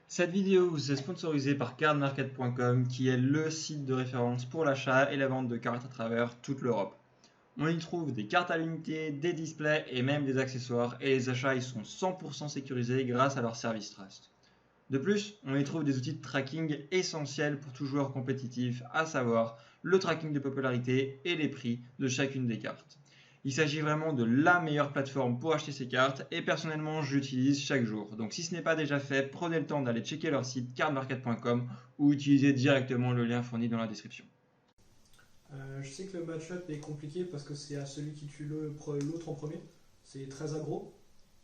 Cette vidéo vous est sponsorisée par cardmarket.com qui est le site de référence pour l'achat et la vente de cartes à travers toute l'Europe. On y trouve des cartes à l'unité, des displays et même des accessoires et les achats y sont 100% sécurisés grâce à leur service Trust. De plus, on y trouve des outils de tracking essentiels pour tout joueur compétitif, à savoir le tracking de popularité et les prix de chacune des cartes. Il s'agit vraiment de la meilleure plateforme pour acheter ces cartes et personnellement j'utilise chaque jour. Donc si ce n'est pas déjà fait, prenez le temps d'aller checker leur site cardmarket.com ou utilisez directement le lien fourni dans la description. Je sais que le match-up est compliqué parce que c'est à celui qui tue l'autre en premier. C'est très aggro.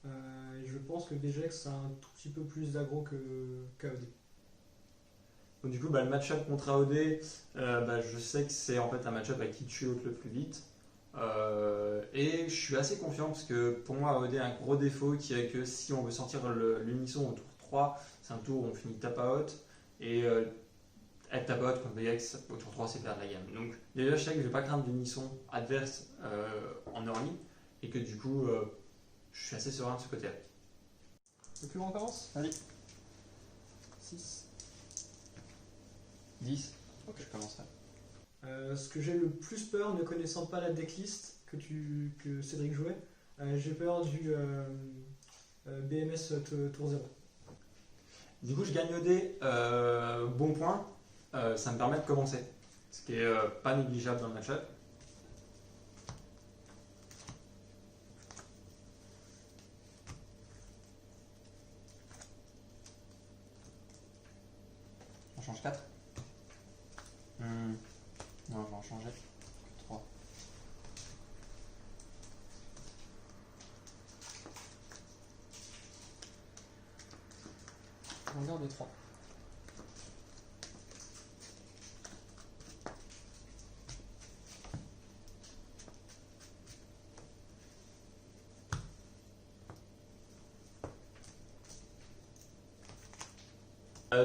Et je pense que Vegex a un tout petit peu plus d'aggro qu'AOD. Donc du coup, le match-up contre AOD, je sais que c'est en fait un match-up avec qui tue l'autre le plus vite. Et je suis assez confiant parce que pour moi, AOD a un gros défaut qui est que si on veut sortir l'unisson au tour 3, c'est un tour où on finit tap-out. Et être tap-out contre Vegex au tour 3, c'est perdre la gamme. Donc déjà, je sais que je ne vais pas craindre l'unisson adverse en early et que du coup, je suis assez serein de ce côté-là. Le plus grand commence. Allez, 6. 10, Ok. je commencerai. Ce que j'ai le plus peur, ne connaissant pas la decklist que Cédric jouait, j'ai peur du BMS tour 0. Du coup, je gagne OD, bon point, ça me permet de commencer, ce qui est pas négligeable dans le match-up. On change 4 Non, je vais en changer 3. On garde 3.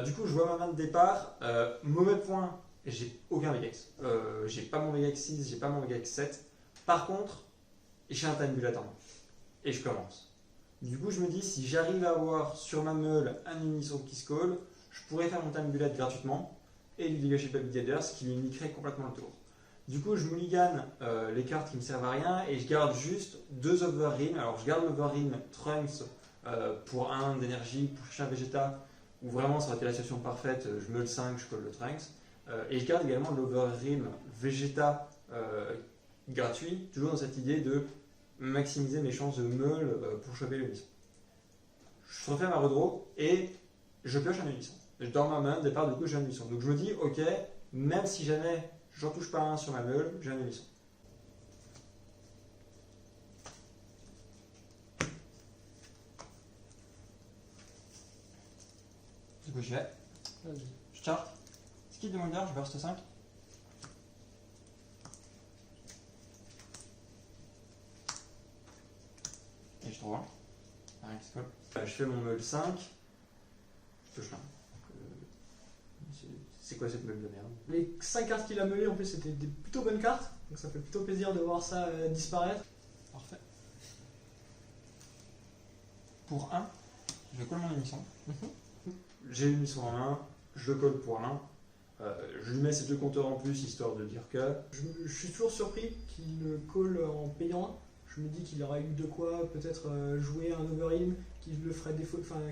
Du coup, je vois ma main de départ, mauvais point, j'ai aucun Vegex. J'ai pas mon Vegex 6, j'ai pas mon Vegex 7. Par contre, j'ai un time bullet en main. Et je commence. Du coup, je me dis, si j'arrive à avoir sur ma meule un unisson qui se colle, je pourrais faire mon time bullet gratuitement et lui dégager Baby Gather, ce qui lui niquerait complètement le tour. Du coup, je mulligane les cartes qui me servent à rien et je garde juste 2 Overrim. Alors, je garde l'Overrim Trunks pour 1 d'énergie, pour chercher un Vegeta, où vraiment ça aurait été la situation parfaite, je meule 5, je colle le Trunks. Et je garde également l'Overrim Vegeta gratuit, toujours dans cette idée de maximiser mes chances de meule pour choper l'unisson. Je refais ma redraw et je pioche un unisson. Dans ma main de départ, du coup, j'ai un unisson. Donc je me dis, ok, même si jamais j'en touche pas un sur ma meule, j'ai un unisson. Du coup, j'y vais. Vas-y. Je charge. Skip de Molder, je burst 5. Et je trouve un. Rien qui se colle. Je fais mon meule 5, je pioche un. C'est quoi cette meule de merde? Les 5 cartes qu'il a meulées, en plus, c'était des plutôt bonnes cartes. Donc ça fait plutôt plaisir de voir ça disparaître. Parfait. Pour 1, je colle mon unisson. J'ai l'unisson en main, je le colle pour 1. Je lui mets ces 2 compteurs en plus, histoire de dire que... Je suis toujours surpris qu'il le colle en payant 1. Je me dis qu'il aurait eu de quoi peut-être jouer un Overheal qui le ferait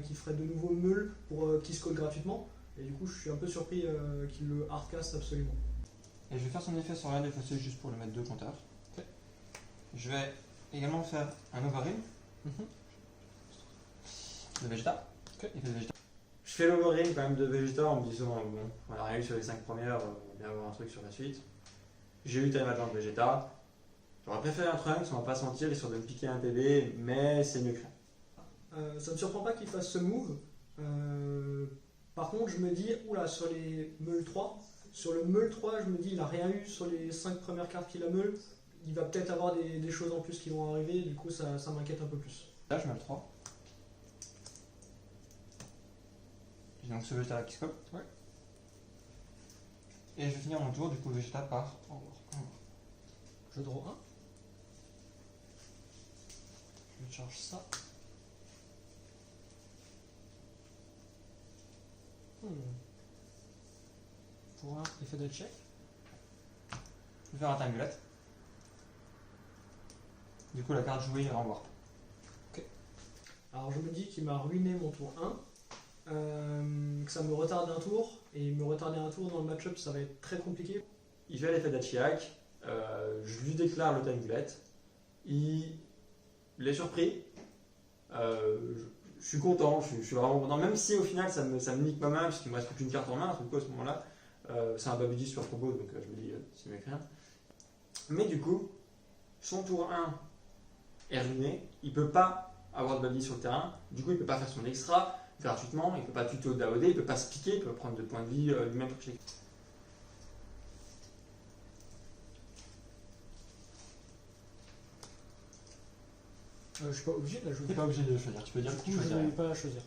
qui ferait de nouveau meule pour qu'il se colle gratuitement. Et du coup, je suis un peu surpris qu'il le hardcast absolument. Et je vais faire son effet sur rien défaussé juste pour le mettre 2 compteurs. Ok. Je vais également faire un Overheal de Vegeta. Ok. Effet de Vegeta. Je fais l'overring quand même de Vegeta en me disant, bon, on a rien eu sur les 5 premières, on va bien avoir un truc sur la suite. J'ai eu Time Agent de Vegeta. J'aurais préféré un Trunks, on va pas se mentir, histoire de me piquer un TD, mais c'est mieux que rien. Ça ne me surprend pas qu'il fasse ce move. Par contre, je me dis, oula, sur les meule 3, sur le meule 3, je me dis, il n'a rien eu sur les 5 premières cartes qu'il a meule. Il va peut-être avoir des choses en plus qui vont arriver, du coup, ça m'inquiète un peu plus. Là, je mets le 3. J'ai donc ce Vegeta là qui se colle. Ouais. Et je vais finir mon tour, du coup Vegeta part en war. Je draw 1. Je charge ça. Pour un effet de check. Je vais faire un time bullet. Du coup, la carte jouée ira en warp. Alors je me dis qu'il m'a ruiné mon tour 1, que ça me retarde un tour, et me retarder un tour dans le match-up ça va être très compliqué. Il fait l'effet d'Achiak, je lui déclare le time bullet, il est surpris, je suis content, je suis vraiment content, même si au final ça me nique ma main, puisqu'il me reste plus qu'une carte en main, un truc à ce moment-là, c'est un Babidi sur combo, donc je me dis, c'est mieux que rien. Mais du coup, son tour 1 est ruiné, il peut pas avoir de Babidi sur le terrain, du coup il peut pas faire son extra gratuitement, il peut pas tuto d'AOD, il peut pas se piquer, il peut prendre 2 points de vie lui-même pour checker. Je suis pas obligé de la jouer. Tu n'es pas obligé de choisir, tu peux dire Du que coup tu je choisis ne rien. vais pas la choisir.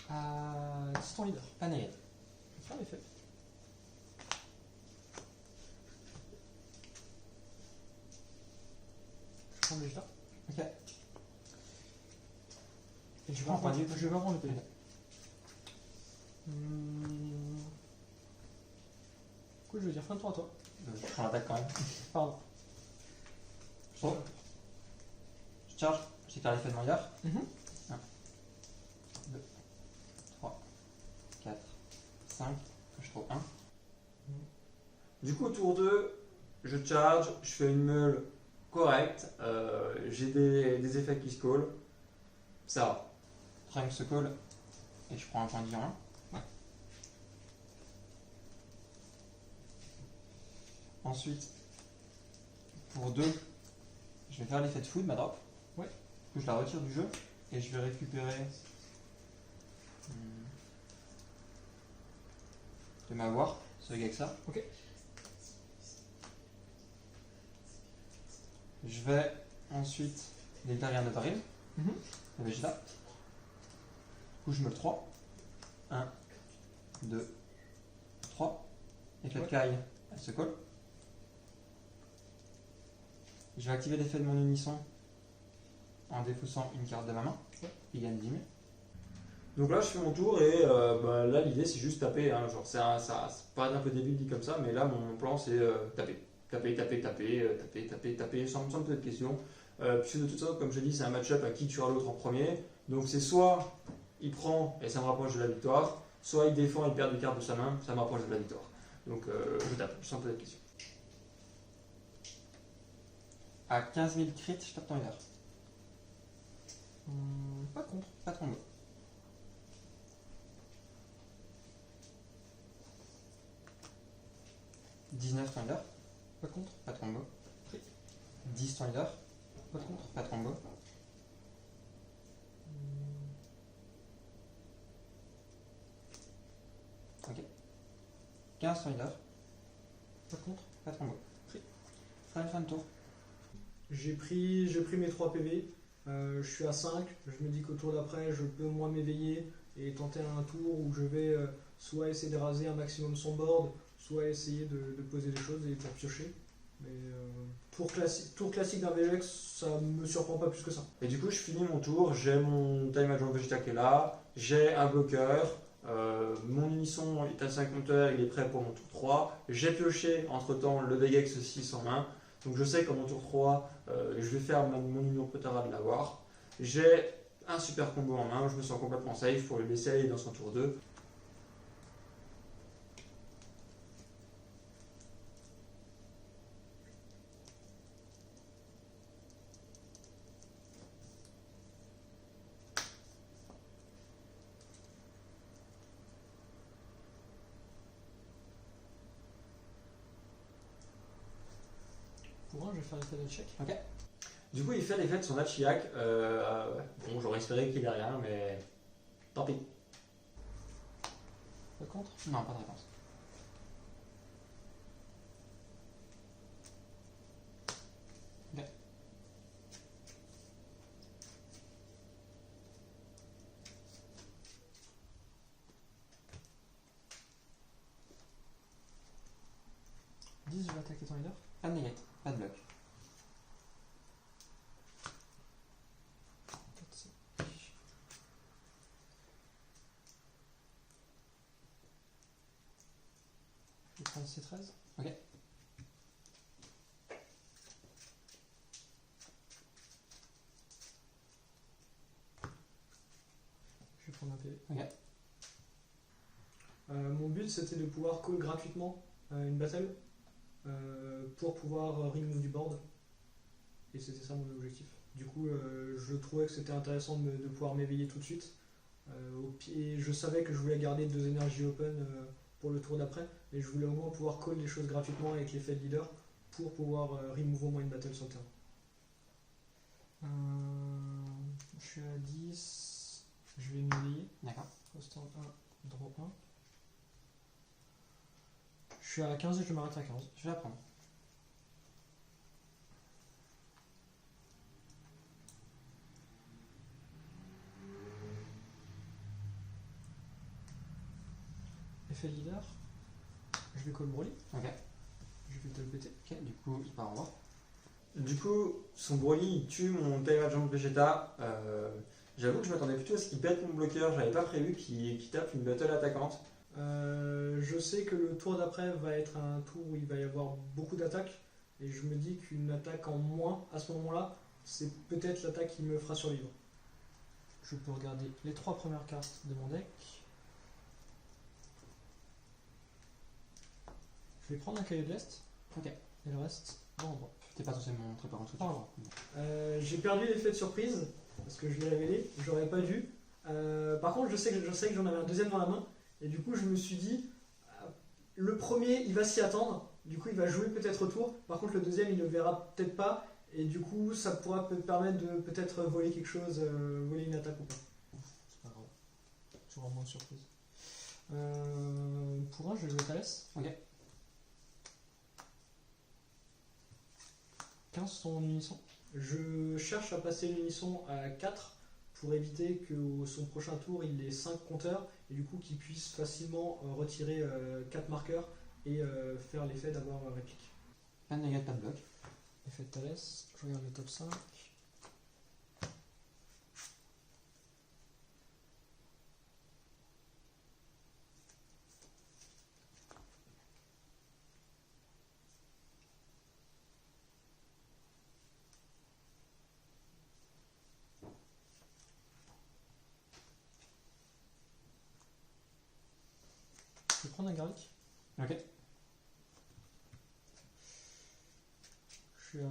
À 10 ton leader. Pas négatif. Je vais faire l'effet. Je prends le Vegeta. Ok. Et je vais prends un point de vue. je vais prendre le PV. Ok. Du coup je vais dire fin de tour à toi. Je prends l'attaque quand même. Pardon. Oh. Je charge, j'ai déclaré l'effet de Maillard. 1, 2, 3, 4, 5, je trouve 1. Du coup, tour 2, je charge, je fais une meule correcte, j'ai des effets qui se collent, ça va. Trunks se colle et je prends un point de vie en 1. Ensuite, pour 2, je vais faire l'effet de food, ma drop. Ouais. Du coup, je la retire du jeu et je vais récupérer de ma warp, ce Gexa. Ok. Je vais ensuite déclarer un Otaril, le Vegeta. Du coup, je me le 3. 1, 2, 3. Effet de Ouais. Kai, elle se colle. Je vais activer l'effet de mon unisson en défaussant une carte de ma main. Ouais. Il gagne 10 000. Donc là, je fais mon tour et là, l'idée, c'est juste taper. Hein, genre, ça paraît un peu débile dit comme ça, mais là, mon plan, c'est taper. Taper, sans me poser de questions. Puisque de toute façon, comme je dis, c'est un match-up à qui tuera l'autre en premier. Donc c'est soit il prend et ça me rapproche de la victoire, soit il défend et perd des cartes de sa main, ça me rapproche de la victoire. Donc je tape, sans poser de questions. À 15 000 crit, je tape ton leader. Pas contre. Pas de combo. « 19 ton leader, Pas contre. pas de combo. Crit. 10 ton leader, Pas contre. pas de combo. 15 ton leader, Pas contre. pas de combo. Crit. Fin de tour. J'ai pris mes 3 PV. Je suis à 5. Je me dis qu'au tour d'après, je peux moi m'éveiller et tenter un tour où je vais soit essayer de raser un maximum son board, soit essayer de poser des choses et pour piocher. Mais tour classique d'un VGX, ça me surprend pas plus que ça. Et du coup, je finis mon tour, j'ai mon Time Agent Vegeta qui est là, j'ai un bloqueur, mon unisson est à 5 compteurs, il est prêt pour mon tour 3. J'ai pioché entre temps le Vegex 6 en main, donc je sais qu'en mon tour 3, je vais faire mon union Potara de l'avoir. J'ai un super combo en main, je me sens complètement safe pour le laisser aller dans son tour 2. Pour un, je vais faire l'effet de check. Du coup, il fait l'effet de son Achiak. Bon, j'aurais espéré qu'il ait rien, mais tant pis. Pas contre. Non, pas de réponse. Ok. 10, je vais attaquer ton leader. Pas de negate, pas de bloc. 4, 5. Je vais prendre C13. Ok. Je vais prendre un PV. Ok. Mon but c'était de pouvoir call gratuitement une battle pour pouvoir remove du board. Et c'était ça mon objectif. Du coup, je trouvais que c'était intéressant de pouvoir m'éveiller tout de suite. Et je savais que je voulais garder 2 énergies open pour le tour d'après, mais je voulais au moins pouvoir call des choses gratuitement avec l'effet de leader pour pouvoir remove au moins une battle sur le terrain. Je suis à 10, je vais m'éveiller. D'accord. Stand 1, draw 1. Je suis à 15 et je m'arrête à 15. Je vais la prendre. Effet leader. Je vais call Broly. Ok. Je vais te le péter. Ok, du coup, il part en bas. Du coup, son Broly, il tue mon Time Agent Vegeta. J'avoue que je m'attendais plutôt à ce qu'il pète mon bloqueur. J'avais pas prévu qu'il tape une battle attaquante. Je sais que le tour d'après va être un tour où il va y avoir beaucoup d'attaques. Et je me dis qu'une attaque en moins, à ce moment-là, c'est peut-être l'attaque qui me fera survivre. Je peux regarder les 3 premières cartes de mon deck. Je vais prendre un caillou de l'Est. Ok. Et le reste, dans l'endroit. T'es pas censé me montrer par contre tout de Pardon. suite. J'ai perdu l'effet de surprise, parce que je l'ai révélé, j'aurais pas dû. Par contre, je sais que j'en avais un deuxième dans la main, et du coup, je me suis dit, le premier, il va s'y attendre, du coup, il va jouer peut-être au tour. Par contre, le deuxième, il ne le verra peut-être pas, et du coup, ça pourra permettre de peut-être voler quelque chose, voler une attaque ou pas. C'est pas grave, toujours en moins de surprise. Pour un, je vais jouer Thalès. Ok. 15 son unisson. Je cherche à passer l'unisson à 4 pour éviter que son prochain tour il ait 5 compteurs et du coup qu'il puisse facilement retirer 4 marqueurs et faire l'effet d'avoir réplique. Pas de negate, pas de bloc. Effet de Thalès, je regarde le top 5. Je vais prendre un garlic. Ok. Je suis à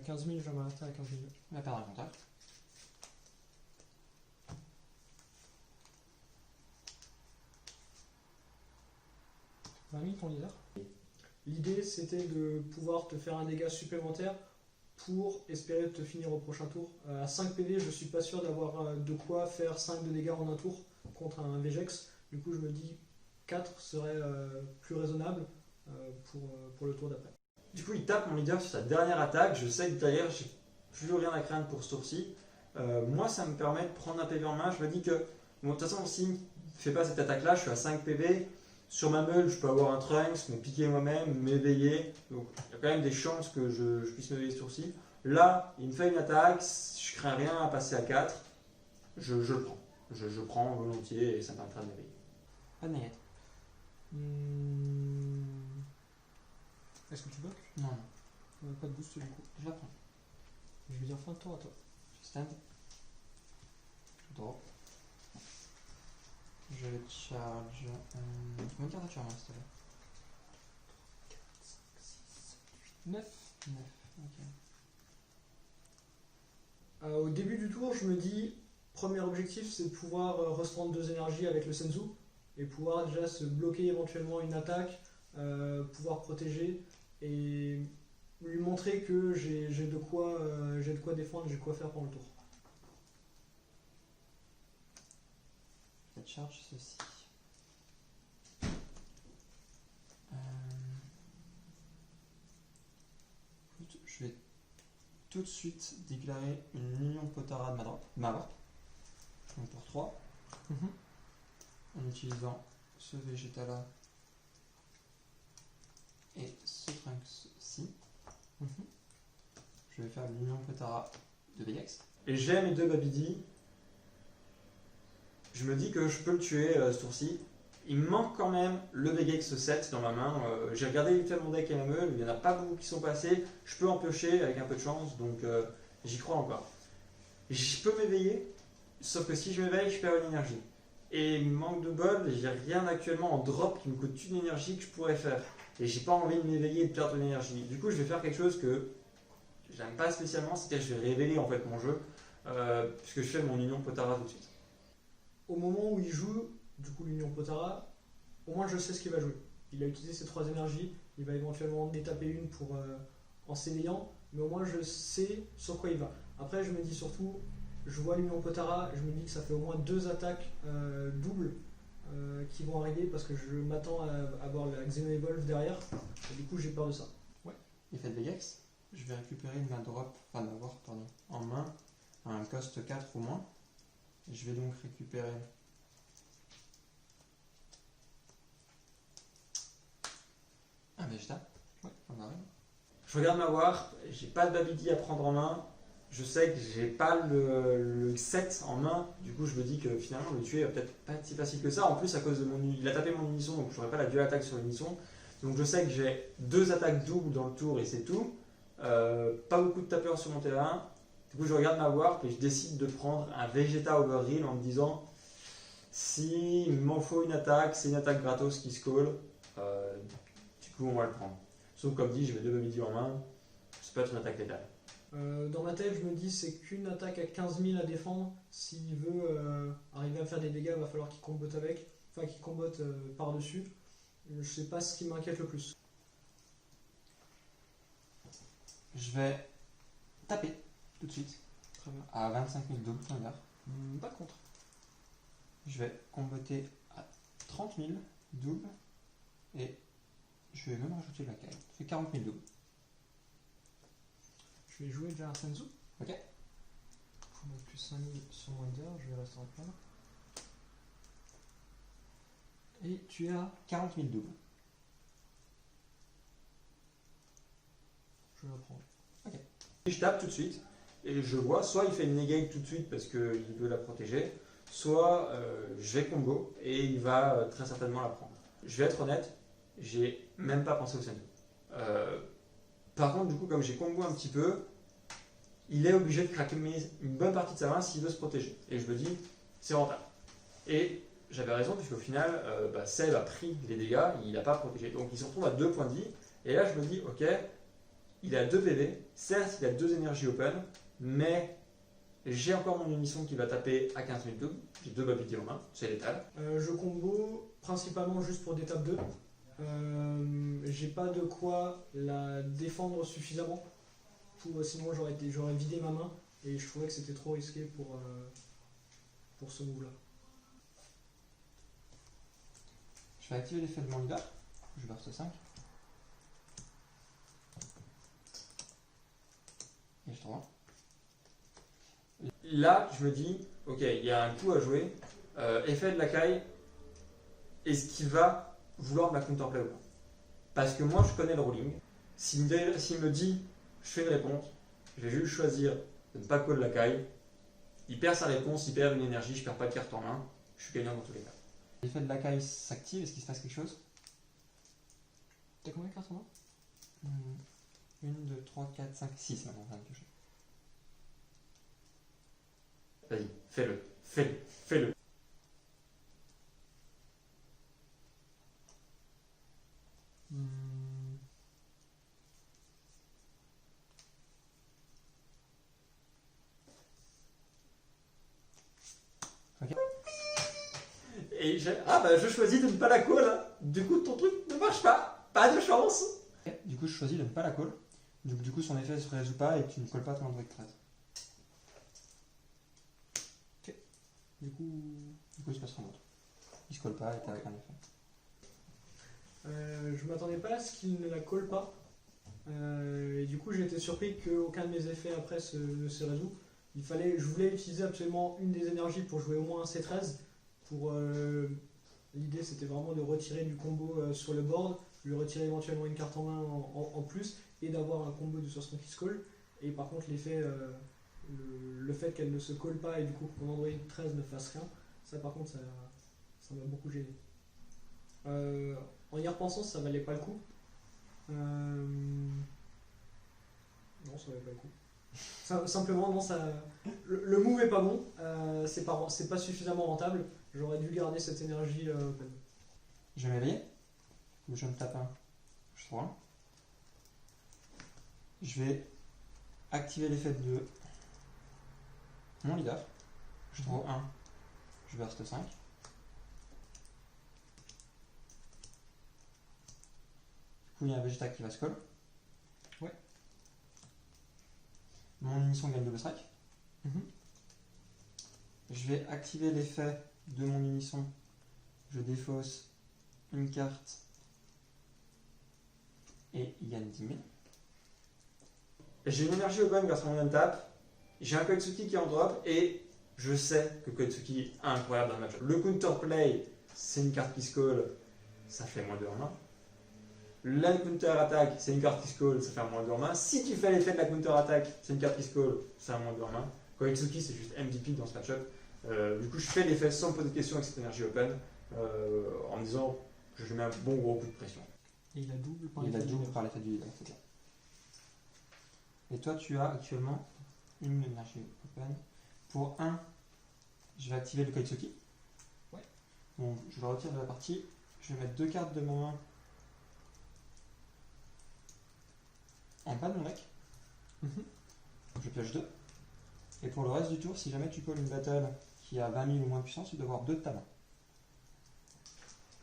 15 000, je vais m'arrêter à 15 000. On va perdre un compteur. Ton leader. L'idée c'était de pouvoir te faire un dégât supplémentaire pour espérer te finir au prochain tour. À 5 PV, je suis pas sûr d'avoir de quoi faire 5 de dégâts en un tour contre un Vegex. Du coup, je me dis 4 serait plus raisonnable pour le tour d'après. Du coup, il tape mon leader sur sa dernière attaque. Je sais que derrière, j'ai plus rien à craindre pour ce tour-ci. Moi, ça me permet de prendre un PV en main. Je me dis que, bon, de toute façon, s'il ne fait pas cette attaque-là, je suis à 5 PV. Sur ma meule, je peux avoir un Trunks, me piquer moi-même, m'éveiller. Donc, il y a quand même des chances que je puisse m'éveiller ce tour-ci. Là, il me fait une attaque. Je crains rien à passer à 4. Je le prends. Je prends volontiers et ça me permettra de m'éveiller. Pas de negate. Est-ce que tu bloques? Non, Pas de boost du coup. je la prends. Je vais dire fin de tour à toi. Je stand. Je drop. Je charge. Combien de cartes tu ramasses, s'il te plaît? 9. 9. Ok. Au début du tour, je me dis, premier objectif, c'est de pouvoir reprendre 2 énergies avec le Senzu et pouvoir déjà se bloquer éventuellement une attaque, pouvoir protéger et lui montrer que j'ai de quoi défendre, j'ai de quoi faire pendant le tour. Je charge ceci. Je vais tout de suite déclarer une union Potara de ma droite. Donc pour 3. En utilisant ce Vegeta là et ce Trunks faire l'union Potara de Vegex. Et j'ai mes 2 Babidi. Je me dis que je peux le tuer ce tour-ci. Il me manque quand même le Vegex 7 dans ma main. J'ai regardé vite fait mon deck MME, il n'y en a pas beaucoup qui sont passés. Je peux en piocher avec un peu de chance, donc j'y crois encore. Je peux m'éveiller, sauf que si je m'éveille, je perds une énergie. Et manque de bol, j'ai rien actuellement en drop qui me coûte une énergie que je pourrais faire. Et j'ai pas envie de m'éveiller et de perdre de l'énergie. Du coup, je vais faire quelque chose que j'aime pas spécialement, c'est-à-dire que je vais révéler en fait mon jeu, puisque je fais mon union Potara tout de suite. Au moment où il joue, du coup, l'Union Potara, au moins je sais ce qu'il va jouer. Il a utilisé ses 3 énergies, il va éventuellement en détaper une pour en s'éveillant, mais au moins je sais sur quoi il va. Après, je me dis surtout, je vois l'Union Potara, je me dis que ça fait au moins 2 attaques doubles qui vont arriver parce que je m'attends à avoir la Xeno Evolve derrière, et du coup j'ai peur de ça. Effet de Vegex, je vais récupérer ma drop, enfin d'avoir, pardon, en main un cost 4 ou moins. Je vais donc récupérer un Vegeta. Ouais, on arrive. Je regarde ma war, j'ai pas de Babidi à prendre en main. Je sais que j'ai pas le 7 en main, du coup je me dis que finalement le tuer va peut-être pas être si facile que ça. En plus, à cause de il a tapé mon unisson, donc j'aurai pas la dual attaque sur l'unisson. Donc je sais que j'ai 2 attaques doubles dans le tour et c'est tout. Pas beaucoup de tapeurs sur mon terrain. Du coup, je regarde ma warp et je décide de prendre un Vegeta Overheal en me disant si il m'en faut une attaque, c'est une attaque gratos qui se colle. Du coup, on va le prendre. Sauf comme dit, je vais 2 Babidi en main. Ça peut être une attaque létale. Dans ma tête, je me dis c'est qu'une attaque à 15 000 à défendre. S'il veut arriver à faire des dégâts, il va falloir qu'il combotte avec, enfin qu'il combotte par-dessus. Je sais pas ce qui m'inquiète le plus. Je vais taper tout de suite Très bien. à 25 000 doubles, on va dire. Pas contre. Je vais combotter à 30 000 doubles et je vais même rajouter la caille. Ça fait 40 000 doubles. Je vais jouer déjà Senzu. Ok. Je vais mettre plus 5000 sur mon leader, je vais rester en plein. Et tu as. 40 000 doubles. Je vais la prendre. Et je tape tout de suite et je vois soit il fait une negate tout de suite parce qu'il veut la protéger, soit je vais combo et il va très certainement la prendre. Je vais être honnête, j'ai même pas pensé au Senzu. Par contre, du coup, comme j'ai combo un petit peu, il est obligé de craquer une bonne partie de sa main s'il veut se protéger. Et je me dis, c'est rentable. Et j'avais raison, puisqu'au final, Seb a pris les dégâts, il n'a pas protégé. Donc il se retrouve à 2 points de vie. Et là, je me dis, ok, il a 2 PV, certes, il a 2 énergies open, mais j'ai encore mon unisson qui va taper à 15 000 doubles. J'ai 2 Babidi en main, c'est létal. Je combo principalement juste pour des tapes 2. J'ai pas de quoi la défendre suffisamment. Sinon j'aurais vidé ma main et je trouvais que c'était trop risqué pour ce move là. Je vais activer l'effet de mon leader. Je burst 5. Et je t'envoie. Là, je me dis, ok, il y a un coup à jouer. Effet de la caille, est-ce qu'il va vouloir ma counterplay ou pas? Parce que moi, je connais le ruling. S'il me dit, je fais une réponse, je vais juste choisir de ne pas call la caille. Il perd sa réponse, il perd une énergie, je perds pas de carte en main. Je suis gagnant dans tous les cas. L'effet de la caille s'active, est-ce qu'il se passe quelque chose? T'as combien de cartes en main? 1, 2, 3, 4, 5, 6 maintenant, on va piocher. Vas-y, fais-le. Ok. Et je choisis de ne pas la call. Hein. Du coup, ton truc ne marche pas. Pas de chance. Okay. Du coup, je choisis de ne pas la call. Du coup, son effet ne se résout pas et tu ne colles pas ton Android 13. Ok. Du coup, il se passe en autre. Il se colle pas et t'as aucun effet. Je m'attendais pas à ce qu'il ne la colle pas. Et du coup, j'ai été surpris qu'aucun de mes effets après ne se résout. Je voulais utiliser absolument une des énergies pour jouer au moins un C13. L'idée, c'était vraiment de retirer du combo sur le board, lui retirer éventuellement une carte en main en plus, et d'avoir un combo de Source Conquest Call. Et par contre, l'effet, le fait qu'elle ne se colle pas et du coup que mon Android 13 ne fasse rien, ça par contre, ça m'a beaucoup gêné. En y repensant, ça valait pas le coup. Non, ça valait pas le coup. Simplement, non, le move est pas bon, c'est pas suffisamment rentable. J'aurais dû garder cette énergie open. Je vais m'éveiller. Je me tape un. Je trouve un. Je vais activer l'effet de mon leader. Je trouve 1. Je burst 5. Du coup, il y a un Vegeta qui va se coller. Ouais. Mon munition gagne double strike. Mhm. Je vais activer l'effet de mon unisson. Je défausse une carte et il gagne 10 000. J'ai une énergie open grâce à mon untap. J'ai un Koitsuki qui est en drop et je sais que Koitsuki est incroyable dans le match. Le counterplay, c'est une carte qui se colle, ça fait moins 2 en main. La counter attaque, c'est une carte qui se colle, ça fait un moins 2 en main. Si tu fais l'effet de la counter attaque, c'est une carte qui se colle, c'est un moins 2 en main. Koitsuki, c'est juste MVP dans ce match-up. Du coup, je fais l'effet sans me poser de questions avec cette énergie open en me disant que je mets un bon gros coup de pression. Et il a double par Il l'effet a du double leader. par l'effet du leader, c'est ça. Et toi, tu as actuellement une énergie open. Pour 1, je vais activer le Koitsuki. Ouais. Donc, je le retire de la partie. Je vais mettre 2 cartes de mon main en bas de mon deck. Je pioche 2. Et pour le reste du tour, si jamais tu colles une battle qui a 20 000 ou moins de puissance, tu dois avoir 2 de ta main.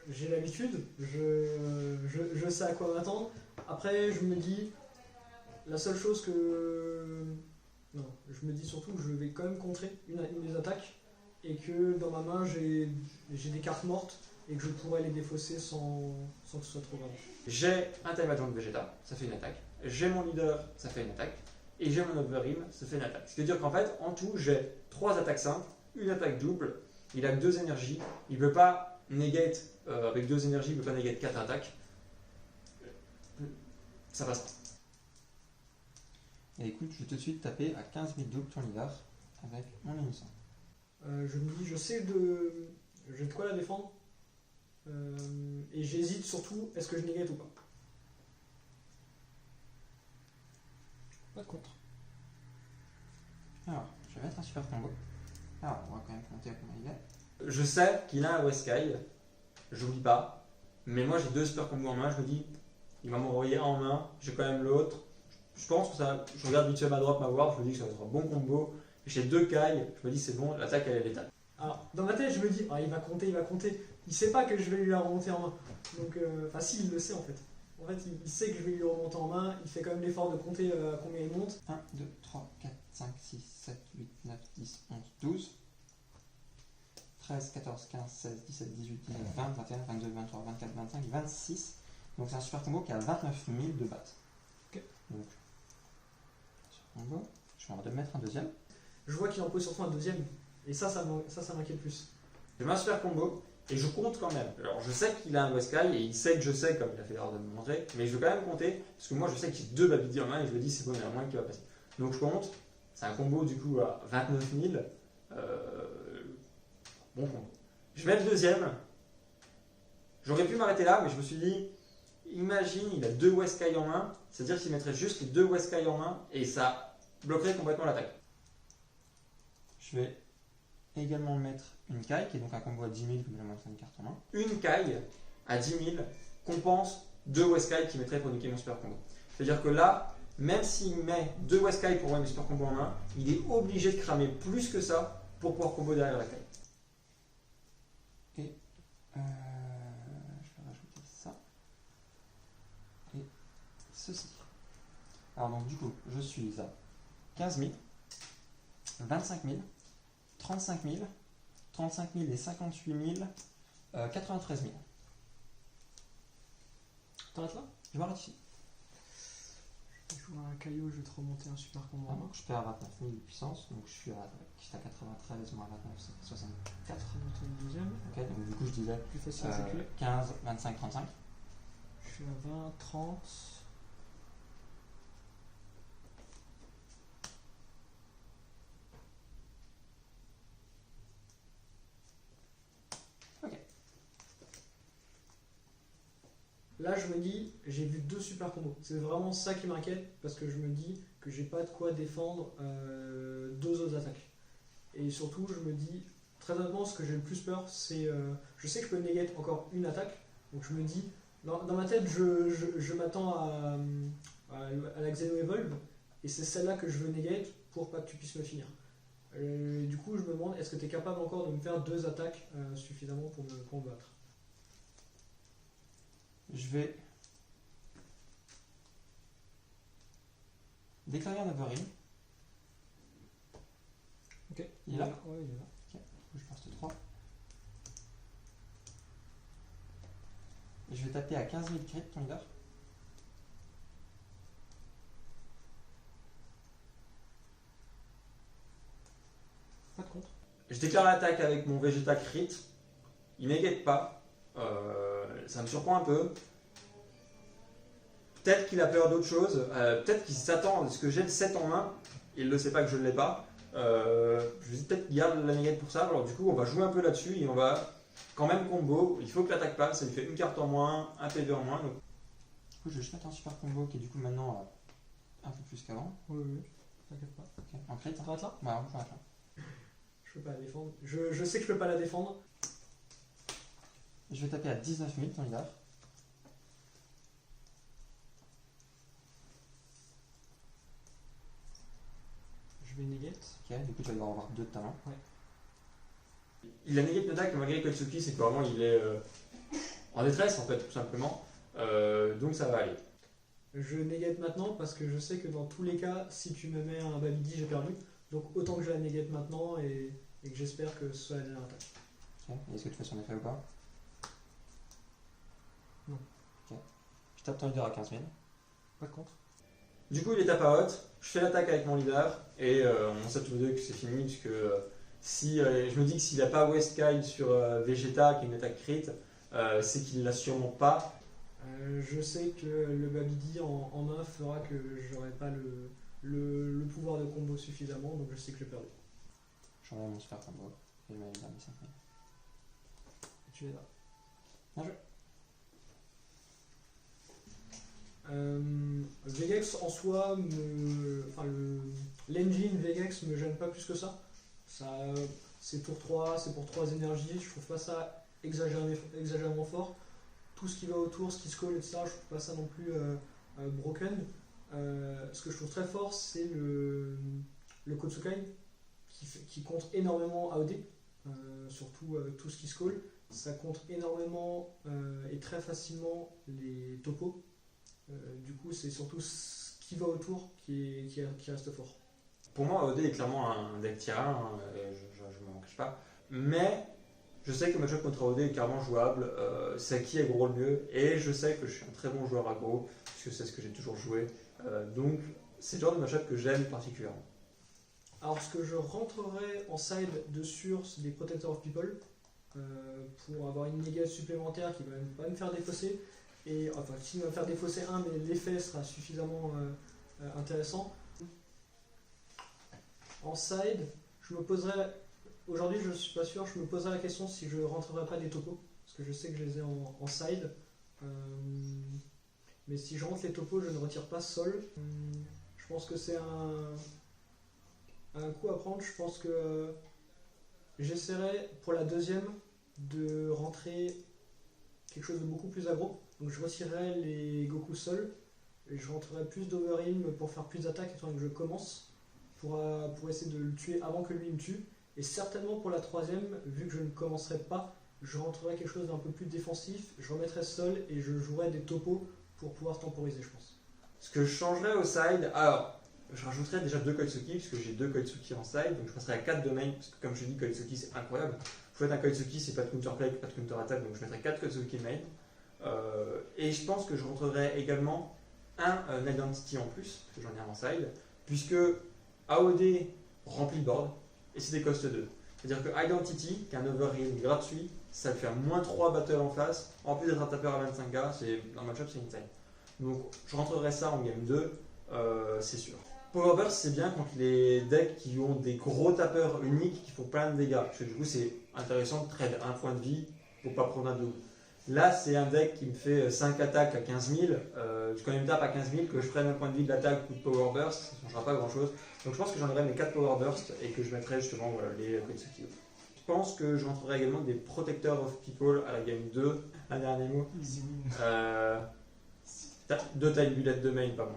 J'ai l'habitude, je sais à quoi m'attendre. Après, je me dis, la seule chose que... Non, je me dis surtout que je vais quand même contrer une des attaques et que dans ma main, j'ai des cartes mortes et que je pourrais les défausser sans que ce soit trop grave. J'ai un time attack de Vegeta, ça fait une attaque. J'ai mon leader, ça fait une attaque. Et j'ai mon Overeem, ça fait une attaque. C'est-à-dire qu'en fait, en tout, j'ai 3 attaques simples, une attaque double. Il a que 2 énergies. Il ne peut pas negate, avec 2 énergies, il ne peut pas negate 4 attaques. Ça passe pas. Et écoute, je vais tout de suite taper à 15 000 double ton leader avec mon unisson. Je me dis, j'ai de quoi la défendre. Et j'hésite surtout, est-ce que je négate ou pas. Pas de contre. Alors, je vais mettre un super combo. Alors, on va quand même compter à combien il est. Je sais qu'il a un Weskai, j'oublie pas. Mais moi, j'ai 2 super combos en main. Je me dis, il va m'envoyer un en main. J'ai quand même l'autre. Je pense que ça. Je regarde vite fait ma drop, ma ward. Je me dis que ça va être un bon combo. J'ai 2 Kai. Je me dis, c'est bon, l'attaque elle est létale. Alors, dans ma tête, je me dis, ah, il va compter, il va compter. Il sait pas que je vais lui la remonter en main. Donc, enfin, si, il le sait en fait. En fait, il sait que je vais lui remonter en main. Il fait quand même l'effort de compter à combien il monte. 1, 2, 3, 4, 5, 6, 7, 8, 9, 10, 11, 12, 13, 14, 15, 16, 17, 18, 19, 20, 21, 22, 23, 24, 25, 26. Donc c'est un super combo qui a 29 000 de batte. Ok. Donc, super combo. Je vais en mettre un deuxième. Je vois qu'il en pose surtout un deuxième. Et ça m'inquiète plus. J'ai un super combo et je compte quand même. Alors je sais qu'il a un Weskai et il sait que je sais, comme il a fait l'erreur de me montrer, mais je veux quand même compter parce que moi je sais que j'ai 2 Babidi en main et je me dis c'est bon, il y en a moins qui va passer. Donc je compte. C'est un combo du coup à 29 000. Bon combo. Je mets le deuxième. J'aurais pu m'arrêter là, mais je me suis dit, imagine, il a 2 Weskai en main, c'est-à-dire qu'il mettrait juste les 2 Weskai en main et ça bloquerait complètement l'attaque. Je vais également mettre une Kai, qui est donc un combo à 10 000, comme j'ai montré une carte en main. Une Kai à 10 000 compense 2 Weskai qui mettraient pour niquer mon super combo. C'est-à-dire que là, même s'il met 2 Weskai pour avoir mes super combo en main, il est obligé de cramer plus que ça pour pouvoir combo derrière la Kai. Et je vais rajouter ça. Et ceci. Alors donc du coup, je suis à 15 000, 25 000, 35 000, 35 000 et 58 000, 93 000. T'arrêtes là? Je m'arrête ici. Je joue un caillou, je vais te remonter un super combo en main. Je perds à 29 000 de puissance, donc je suis à 93 moins 29, ça fait 64. Je vais monter le deuxième. Ok, donc du coup je disais Plus facile à calculer. 15, 25, 35. Je suis à 20, 30. là je me dis, j'ai vu 2 super combos. C'est vraiment ça qui m'inquiète parce que je me dis que j'ai pas de quoi défendre 2 autres attaques. Et surtout, je me dis, très honnêtement, ce que j'ai le plus peur, c'est. Je sais que je peux negate encore une attaque, donc je me dis, dans ma tête, je m'attends à la Xeno Evolve, et c'est celle-là que je veux negate pour pas que tu puisses me finir. Du coup, je me demande, est-ce que tu es capable encore de me faire 2 attaques suffisamment pour me combattre? Je vais déclarer un Overheal. Ok. Il est là? Ouais, il est là. Ok, je passe 3. Et je vais taper à 15 000 crit ton leader. Pas de contre. Je déclare l'attaque avec mon Vegeta crit. Il n'égate pas. Ça me surprend un peu. Peut-être qu'il a peur d'autre chose. Peut-être qu'il s'attend à ce que j'ai le 7 en main. Il ne sait pas que je ne l'ai pas. Je lui dis peut-être qu'il garde la négate pour ça. Alors du coup, on va jouer un peu là-dessus et on va quand même combo. Il faut que l'attaque passe. Ça lui fait une carte en moins, un PV en moins. Donc... Du coup, je vais juste mettre un super combo qui est du coup maintenant un peu plus qu'avant. Oui, t'inquiète pas. Ok, en crit. Ça t'arrête là? Ouais, on s'arrête là. Je peux pas la défendre. Je sais que je peux pas la défendre. Je vais taper à 19 000 ton leader. Je vais negate. Ok, du coup tu vas devoir avoir 2 de ta main. Ouais. Il a négate l'attaque malgré Koitsuki, c'est que vraiment il est en détresse en fait, tout simplement. Donc ça va aller. Je negate maintenant parce que je sais que dans tous les cas, si tu me mets un Babidi, j'ai perdu. Donc autant que je la negate maintenant et que j'espère que ce soit la dernière attaque. Ok, et est-ce que tu fais son effet ou pas? Non. Ok. Je tape ton leader à 15 000. Pas de contre. Du coup il est tape à haute, je fais l'attaque avec mon leader et on sait tous les deux que c'est fini puisque si je me dis que s'il n'a pas West Kyle sur Vegeta qui est une attaque crit, c'est qu'il l'a sûrement pas. Je sais que le Babidi en main fera que j'aurai pas le pouvoir de combo suffisamment, donc je sais que je perdu. J'enlève mon super combo et je mets leader 5 000. Tu es là. Bien joué. Vegex en soi, l'engine Vegex me gêne pas plus que ça. C'est tour 3, c'est pour 3 énergies, je trouve pas ça exagérément fort. Tout ce qui va autour, ce qui se colle, etc., je trouve pas ça non plus broken. Ce que je trouve très fort, c'est le Kotsukai qui contre énormément AOD, surtout tout ce qui se colle. Ça contre énormément et très facilement les topos. Du coup, c'est surtout ce qui va autour qui reste fort. Pour moi, AOD est clairement un deck tier 1, je m'en cache pas. Mais je sais que le match-up contre AOD est clairement jouable. C'est qui aggro le mieux. Et je sais que je suis un très bon joueur aggro, puisque c'est ce que j'ai toujours joué. Donc, c'est le genre de match-up que j'aime particulièrement. Alors, ce que je rentrerai en side de sur, c'est des Protector of People. Pour avoir une négate supplémentaire qui va pas me faire défausser. Et, enfin, qui va me faire défausser un, mais l'effet sera suffisamment intéressant. En side, je me poserai. Aujourd'hui, je suis pas sûr, je me poserai la question si je rentrerai pas des topos. Parce que je sais que je les ai en side. Mais si je rentre les topos, je ne retire pas sol. Je pense que c'est un coup à prendre. Je pense que j'essaierai pour la deuxième de rentrer quelque chose de beaucoup plus aggro. Donc je retirerai les Goku sol et je rentrerai plus d'Overheal pour faire plus d'attaques étant donné que je commence pour essayer de le tuer avant que lui me tue. Et certainement pour la troisième, vu que je ne commencerai pas, je rentrerai quelque chose d'un peu plus défensif, je remettrai sol et je jouerai des topos pour pouvoir temporiser, je pense. Ce que je changerais au side, alors je rajouterais déjà 2 Koitsuki, puisque j'ai 2 Koitsuki en side, donc je passerai à 4 de main, parce que comme je dis, Koitsuki c'est incroyable. Vous faites un Koitsuki, c'est pas de counterplay, pas de counter attack, donc je mettrai 4 Koitsuki main. Et je pense que je rentrerai également un Identity en plus, parce que j'en ai un en side, puisque AOD remplit le board, et c'est des cost 2. C'est-à-dire que Identity, qui est un overheal gratuit, ça le fait à -3 battle en face, en plus d'être un tapeur à 25k, dans le match-up c'est insane. Donc je rentrerai ça en game 2, c'est sûr. Power Burst c'est bien contre les decks qui ont des gros tapeurs uniques qui font plein de dégâts, parce que du coup c'est intéressant de trade un point de vie pour pas prendre un double. Là, c'est un deck qui me fait 5 attaques à 15 000. Quand il me tape à 15 000, que je prenne un point de vie de l'attaque ou de Power Burst, ça ne changera pas grand chose. Donc je pense que j'enlèverai mes 4 Power Burst et que je mettrai justement les Kotsukio. Je pense que je rentrerai également des Protector of People à la game 2. Un dernier mot. 2 Tile Bullet de main, pas bon.